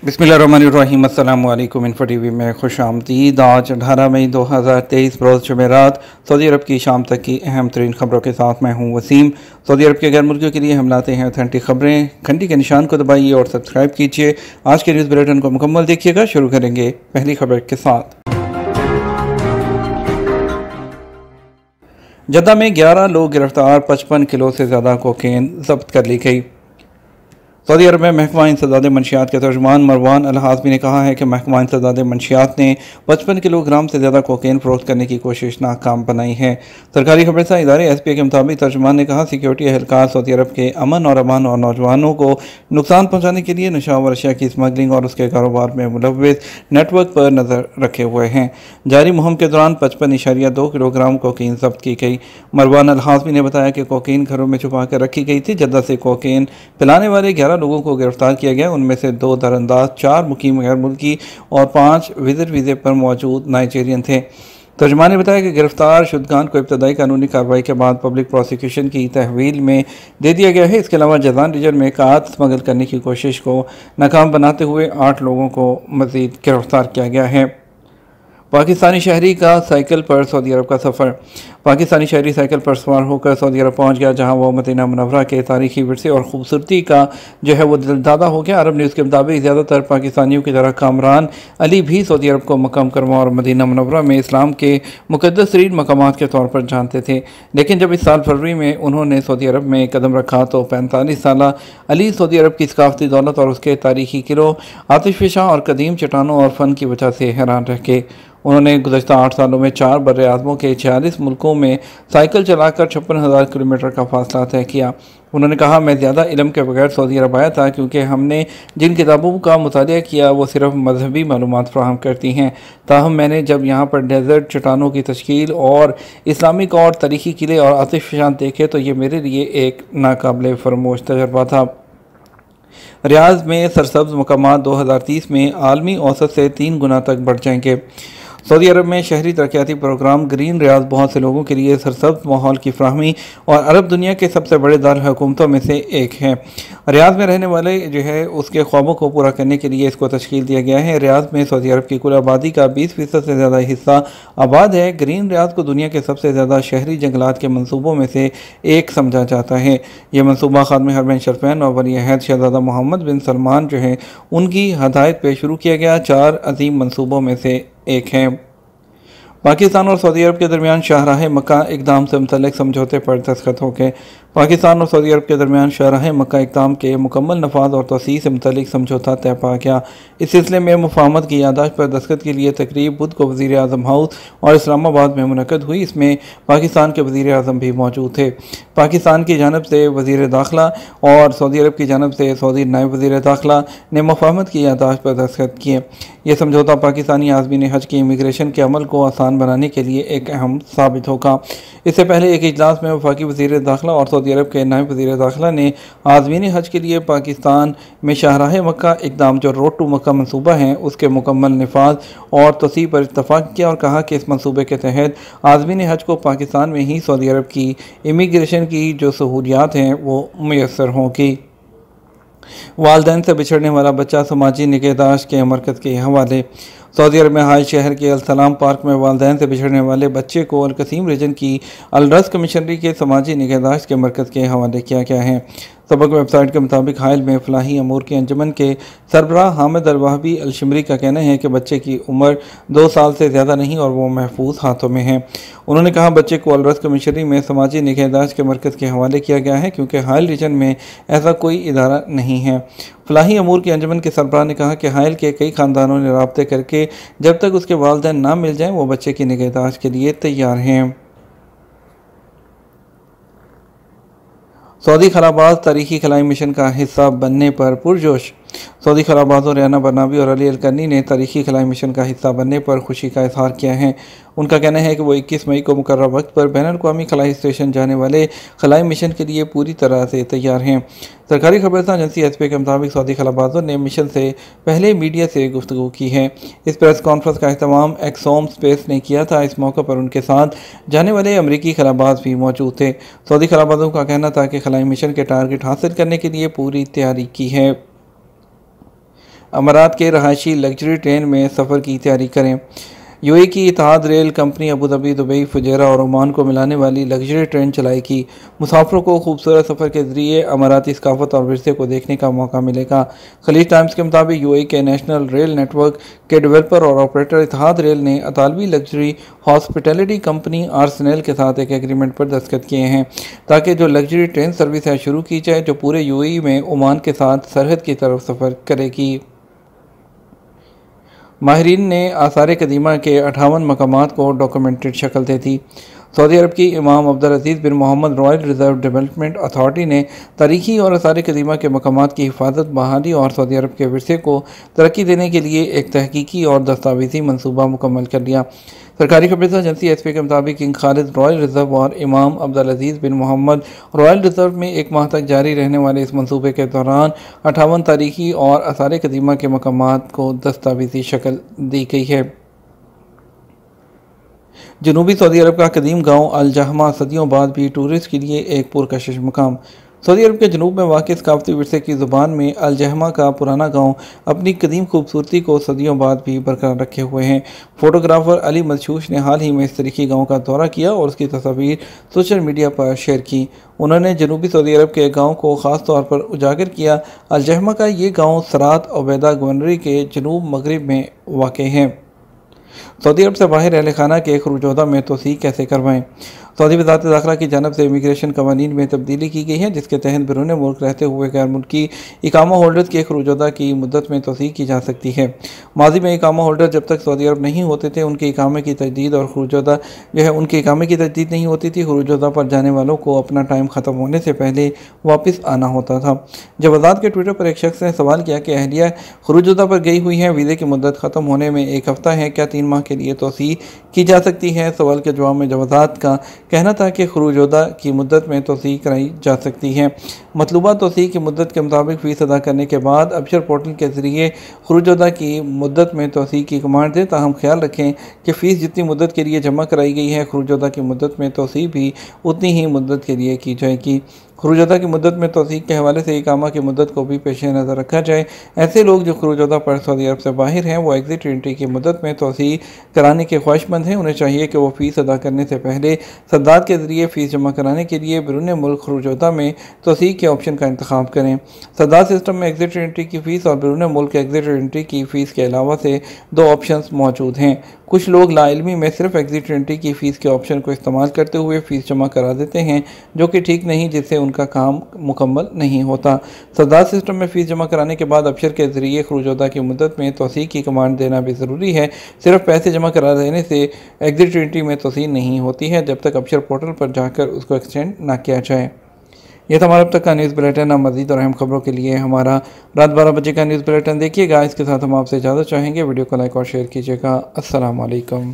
बिस्मिल्लाहिर्रहमानिर्रहीम। अस्सलामु अलैकुम। इन्फो टीवी में खुश आमदीद। आज 18 मई 2023 रोज़ जुमेरात सऊदी अरब की शाम तक की अहम तरीन खबरों के साथ मैं हूँ वसीम। सऊदी अरब के गैर मुल्कियों के लिए हम लाते हैं ऑथेंटिक खबरें। घंटी के निशान को दबाइए और सब्सक्राइब कीजिए। आज के न्यूज़ बुलेटिन को मुकम्मल देखिएगा। शुरू करेंगे पहली खबर के साथ। जद्दा में 11 लोग गिरफ्तार, 55 किलो से ज़्यादा कोकेन जब्त कर ली गई। सऊदी अरब में महकमा इंसदाद मंशियात के तर्जुमान मरवान अल हाज़मी ने कहा है कि महकमा इंसदाद मंशियात ने 55 किलोग्राम से ज़्यादा कोकेन फरोख्त करने की कोशिश नाकाम बनाई है। सरकारी खबरसा इदारे SPA के मुताबिक तर्जुमान ने कहा, सिक्योरिटी एहलकार सऊदी अरब के अमन और अमान और नौजवानों को नुकसान पहुँचाने के लिए नशावर अशिया की स्मगलिंग और उसके कारोबार में मुलव्विस नेटवर्क पर नज़र रखे हुए हैं। जारी मुहिम के दौरान 55.2 किलोग्राम कोकीन जब्त की गई। मरवान अल हाज़मी ने बताया कि कोकीन घरों में छुपा कर रखी गई थी। जद्दा से कोकेन पिलाने वाले 11 लोगों को गिरफ्तार किया गया। उनमें से 2 दरअंदाज, 4 मुकीम गैर मुल्की और 5 विजिट वीज़े पर मौजूद नाइजीरियन थे। तर्जुमान ने बताया कि गिरफ्तार शुदगान को इब्तदाई कानूनी कार्रवाई के बाद पब्लिक प्रोसिक्यूशन की तहवील में दे दिया गया है। इसके अलावा जज़ान रीजन में काद स्मगल करने की कोशिश को नाकाम बनाते हुए 8 लोगों को मज़ीद गिरफ्तार किया गया है। पाकिस्तानी शहरी का साइकिल पर सऊदी अरब का सफ़र। पाकिस्तानी शहरी साइकिल पर सवार होकर सऊदी अरब पहुंच गया, जहां वो मदीना मुनव्वरा के तारीखी विरसे और ख़ूबसूरती का वो दिलदादा हो गया। अरब न्यूज़ के मुताबिक ज़्यादातर पाकिस्तानियों की तरह कामरान अली भी सऊदी अरब को मकाम करवा और मदीना मुनव्वरा में इस्लाम के मुक़द्दस तरीन मकामात के तौर पर जानते थे। लेकिन जब इस साल फरवरी में उन्होंने सऊदी अरब में कदम रखा तो 45 साल अली सऊदी अरब की सकाफ़ती दौलत और उसके तारीखी किलों, आतिशफ़शा और कदीम चट्टानों और फ़न की वजह से हैरान रह गए। उन्होंने गुज़श्ता 8 सालों में 4 बर्र-ए-आज़मों के 46 मुल्कों में साइकिल चलाकर 56,000 किलोमीटर का फासला तय किया। उन्होंने कहा, मैं ज़्यादा इल्म के बगैर सऊदी अरब आया था, क्योंकि हमने जिन किताबों का मुतालिया किया वो सिर्फ मजहबी मालूमात फ़राहम करती हैं। ताहम मैंने जब यहाँ पर डेजर्ट, चट्टानों की तश्कील और इस्लामिक और तारीखी किले और आतिशफ़शा देखे तो ये मेरे लिए एक नाकाबिले फरामोश तजर्बा था। रियाद में सरसब्ज़ मकामात 2030 में आलमी औसत से 3 गुना तक बढ़ जाएंगे। सऊदी अरब में शहरी तरक्याती प्रोग्राम ग्रीन रियाद बहुत से लोगों के लिए सरसब्ज़ माहौल की फ्राहमी और अरब दुनिया के सबसे बड़े दारुल हुकूमतों में से एक है। रियाद में रहने वाले उसके ख्वाबों को पूरा करने के लिए इसको तश्कील दिया गया है। रियाद में सऊदी अरब की कुल आबादी का 20% से ज़्यादा हिस्सा आबाद है। ग्रीन रियाद को दुनिया के सबसे ज़्यादा शहरी जंगलात के मनसूबों में से एक समझा जाता है। यह मनसूबा खादिम हरमैन शरीफैन और वली अहद शहज़ादा मोहम्मद बिन सलमान उनकी हदायत पे शुरू किया गया 4 अजीम मनसूबों में से एक है। पाकिस्तान और सऊदी अरब के दरमियान शाहराह मक्का इक़दाम से मुतल्लिक़ समझौते पर दस्तखत हो गए। पाकिस्तान और सऊदी अरब के दरमियान शाहराह मक्का इक़दाम के मुकम्मल नफाज़ और तोसी से मुतल्लिक़ समझौता तय पा गया। इस सिलसिले में मुफाहमत की याददाश्त पर दस्तखत के लिए तकरीब बुध को वज़ीर आज़म हाउस और इस्लामाबाद में मुनक़द हुई। इसमें पाकिस्तान के वज़ीर आज़म भी मौजूद थे। पाकिस्तान की जानब से वज़ीर दाखिला और सऊदी अरब की जानब से सऊदी नायब वज़ीर दाखिला ने मुफाहमत की याददाश्त पर दस्तखत किए। यह समझौता पाकिस्तानी आज़मीन हज की इमिग्रेशन के अमल को आसान बनाने के लिए एक अहम साबित होगा। इससे पहले एक इजलास में वफाकी वज़ीर दाखिला और सऊदी अरब के नायब वज़ीर दाखिला ने आज़मीन हज के लिए पाकिस्तान में शाहराह मक्का इक़दाम जो रोड टू मक्का मनसूबा है उसके मुकम्मल निफाज और तोसी पर इत्तफ़ाक़ किया और कहा कि इस मनसूबे के तहत आज़मीन हज को पाकिस्तान में ही सऊदी अरब की इमिग्रेशन की जो सहूलियात हैं वो मुयस्सर होंगी। वालिदैन से बिछड़ने वाला बच्चा समाजी निगहदाश्त के मरकज़ के हवाले। सऊदी अरब में हाई शहर के अल सलाम पार्क में वालिदैन से बिछड़ने वाले बच्चे को अल कसीम रीजन की अल रज़ कमिश्नरी के समाजी निगहदाश्त के मरकज़ के हवाले किया गया है। सबक वेबसाइट के मुताबिक हाइल में फलाही अमूर की अंजुमन के सरबराह हामिद अल वहाबी अल शिमरी का कहना है कि बच्चे की उम्र 2 साल से ज़्यादा नहीं और वो महफूज हाथों में है। उन्होंने कहा, बच्चे को अल रज़ कमिश्नरी में समाजी निगहदाश्त के मरकज़ के हवाले किया गया है, क्योंकि हाइल रीजन में ऐसा कोई इदारा नहीं है। फलाही अमूर की अंजुमन के सरबराह ने कहा कि हाइल के कई ख़ानदानों ने राब्ते करके जब तक उसके वालिदैन ना मिल जाएँ वो बच्चे की निगहदाश्त के लिए तैयार हैं। सऊदी खलाबाज तारीखी खलाई मिशन का हिस्सा बनने पर पुरजोश। सऊदी खलाबाजों रियाना बरनाबी और अली अलकरनी ने तारीखी खलाई मिशन का हिस्सा बनने पर खुशी का इजहार किया है। उनका कहना है कि वो 21 मई को मुकर्रर वक्त पर बैनुल-अक़वामी खलाई स्टेशन जाने वाले खलाई मिशन के लिए पूरी तरह से तैयार हैं। सरकारी खबरसां एजेंसी SPA के मुताबिक सऊदी खलाबाजों ने मिशन से पहले मीडिया से गुफ्तगू की है। इस प्रेस कॉन्फ्रेंस का अहतमाम एक्सोम स्पेस ने किया था। इस मौके पर उनके साथ जाने वाले अमरीकी खलाबाज भी मौजूद थे। सऊदी खलाबाजों का कहना था कि खलाई मिशन के टारगेट हासिल करने के लिए पूरी तैयारी की है। अमारात के रहायशी लग्जरी ट्रेन में सफ़र की तैयारी करें। यूएई की Etihad rail company Abu Dhabi, Dubai, Fujairah और ओमान को मिलाने वाली लग्जरी ट्रेन चलाएगी। मुसाफिरों को खूबसूरत सफ़र के ज़रिए अमाराती सकाफत और विरसे को देखने का मौका मिलेगा। खलीज टाइम्स के मुताबिक यूएई के नेशनल रेल नेटवर्क के डेवलपर और ऑपरेटर इत्तेहाद रेल ने अतालवी लग्जरी हॉस्पिटैलिटी कंपनी आर्सेनल के साथ एक एग्रीमेंट पर दस्तखत किए हैं ताकि जो लग्जरी ट्रेन सर्विस है शुरू की जाए जो पूरे यूएई में ओमान के साथ सरहद की तरफ सफ़र करेगी। माहिरीन ने आसार कदीमा के 58 मकामात को डॉक्यूमेंटेड शक्ल दे दी। सऊदी अरब की Imam Abdul Aziz bin Mohammed royal reserve development authority ने तारीखी और आसार कदीमा के मकामात की हिफाजत, बहाली और सऊदी अरब के विरसे को तरक्की देने के लिए एक तहकीकी और दस्तावेजी मनसूबा मुकम्मल कर लिया। सरकारी खबरें एजेंसी एसपी के मुताबिक किंग खालिद रॉयल रिजर्व और इमाम Abdul Aziz bin Mohammed royal reserve में एक माह तक जारी रहने वाले इस मनसूबे के दौरान 58 तारीखी और आसार कदीमा के मकामात को दस्तावेजी शक्ल दी गई है। जनूबी सऊदी अरब का कदीम गांव अल जहमा सदियों बाद भी टूरिस्ट के लिए एक पुरकशिश मकाम। सऊदी अरब के जनूब में वाक़ सकाफती विरसे की ज़ुबान में अल जहमा का पुराना गांव अपनी कदीम खूबसूरती को सदियों बाद भी बरकरार रखे हुए हैं। फ़ोटोग्राफ़र अली मदशूश ने हाल ही में इस तरीके गांव का दौरा किया और उसकी तस्वीर सोशल मीडिया पर शेयर की। उन्होंने जनूबी सऊदी अरब के गाँव को ख़ास तौर पर उजागर किया। अल जहमा का ये गाँव सरात उबैदा गवर्नरी के जनूब मगरिब में वाक़ है। सऊदी अरब से बाहर अहल खाना के खरूजोदा में तोसी कैसे करवाएं। सऊदी वज़ारत दाखिला की जानब से इमिग्रेशन कवानीन में तब्दीली की गई है जिसके तहत बैरून मुल्क रहते हुए गैर मुल्की इकामा होल्डर्स के खरूजोदा की मुद्दत में तोसी की जा सकती है। माजी में इकामा होल्डर जब तक सऊदी अरब नहीं होते थे उनके इकामे की तजदीद और खरूजोदा जो है उनके इकामे की तजदीद नहीं होती थी। खरूजोदा पर जाने वालों को अपना टाइम ख़त्म होने से पहले वापस आना होता था। जब आज़ाद के ट्विटर पर एक शख्स ने सवाल किया कि अहलिया खरूजोदा पर गई हुई हैं, वीज़े की मुद्दत ख़त्म होने में एक हफ़्ता है, क्या 3 माह के लिए तोसी की जा सकती है? सवाल के जवाब में जवाज़ात का कहना था कि खरूजोदा की मुद्दत में तोसी कराई जा सकती है। मतलूबा तोसी की मुद्दत के मुताबिक फ़ीस अदा करने के बाद अबशर पोर्टल के ज़रिए खरूजोदा की मुद्दत में तोसी की कमांड दें। ताहम ख्याल रखें कि फ़ीस जितनी मुद्दत के लिए जमा कराई गई है खरूजोदा की मुद्दत में तोसी भी उतनी ही मुद्दत के लिए की जाएगी। खरूजोदा की मुद्दत में तौसीक के हवाले से इकामा की मुद्दत को भी पेश नज़र रखा जाए। ऐसे लोग जो खरूजोदा पर सऊदी अरब से बाहर हैं वो एग्जिट एंट्री की मुद्दत में तौसीक कराने के ख्वाहिशमंद हैं। उन्हें चाहिए कि वो फ़ीस अदा करने से पहले सद्दात के ज़रिए फ़ीस जमा कराने के लिए बैरून मुल्क खरूजोदा में तौसीक के ऑप्शन का इंतखाब करें। सद्दात सिस्टम में एग्जिट एंट्री की फ़ीस और बैरून मुल्क एग्जिट एंट्री की फ़ीस के अलावा से 2 ऑप्शन मौजूद हैं। कुछ लोग लाइल्मी में सिर्फ एग्जिट एंट्री की फ़ीस के ऑप्शन को इस्तेमाल करते हुए फ़ीस जमा करा देते हैं जो कि ठीक नहीं, जिससे उनका काम मुकम्मल नहीं होता। सद्दात सिस्टम में फ़ीस जमा कराने के बाद अबशर के ज़रिए खरूजोदा की मुद्दत में तौसीक की कमांड देना भी ज़रूरी है। सिर्फ पैसे जमा करा देने से एग्जिट एंट्री में तौसीक नहीं होती है जब तक अबशर पोर्टल पर जाकर उसको एक्सटेंड ना किया जाए। यह था हमारा अब तक का न्यूज़ बुलेटिन। अब मज़ीद और अहम खबरों के लिए हमारा रात 12 बजे का न्यूज़ बुलेटिन देखिएगा। इसके साथ हम आपसे इजाज़त चाहेंगे। वीडियो को लाइक और शेयर कीजिएगा। अस्सलाम वालेकुम।